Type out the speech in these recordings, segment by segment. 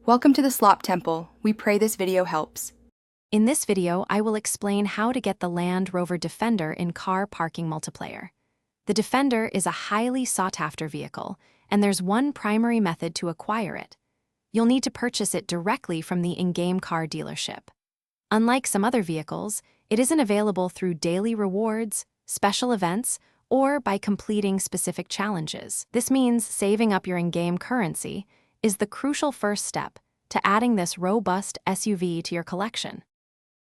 Welcome to the Slop Temple. We pray this video helps. In this video, I will explain how to get the Land Rover Defender in car parking multiplayer. The Defender is a highly sought-after vehicle, and there's one primary method to acquire it. You'll need to purchase it directly from the in-game car dealership. Unlike some other vehicles, it isn't available through daily rewards, special events, or by completing specific challenges. This means saving up your in-game currency is the crucial first step to adding this robust SUV to your collection.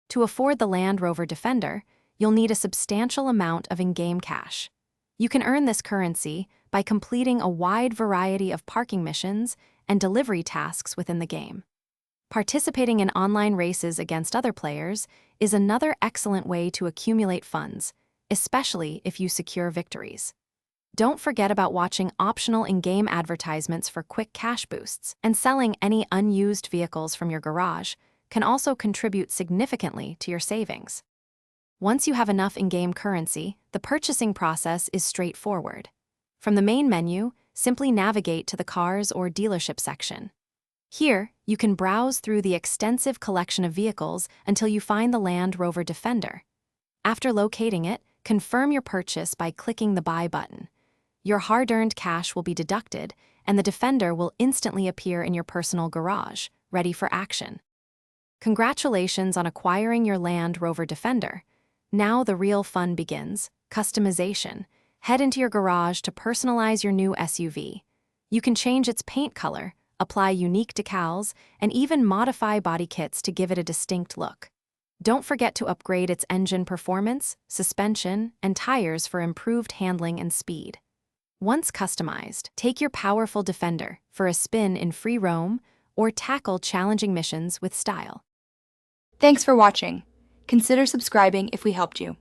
To afford the Land Rover Defender, you'll need a substantial amount of in-game cash. You can earn this currency by completing a wide variety of parking missions and delivery tasks within the game. Participating in online races against other players is another excellent way to accumulate funds, especially if you secure victories. Don't forget about watching optional in-game advertisements for quick cash boosts, and selling any unused vehicles from your garage can also contribute significantly to your savings. Once you have enough in-game currency, the purchasing process is straightforward. From the main menu, simply navigate to the Cars or Dealership section. Here, you can browse through the extensive collection of vehicles until you find the Land Rover Defender. After locating it, confirm your purchase by clicking the Buy button. Your hard-earned cash will be deducted, and the Defender will instantly appear in your personal garage, ready for action. Congratulations on acquiring your Land Rover Defender. Now the real fun begins: customization. Head into your garage to personalize your new SUV. You can change its paint color, apply unique decals, and even modify body kits to give it a distinct look. Don't forget to upgrade its engine performance, suspension, and tires for improved handling and speed. Once customized, take your powerful Defender for a spin in free roam or tackle challenging missions with style. Thanks for watching. Consider subscribing if we helped you.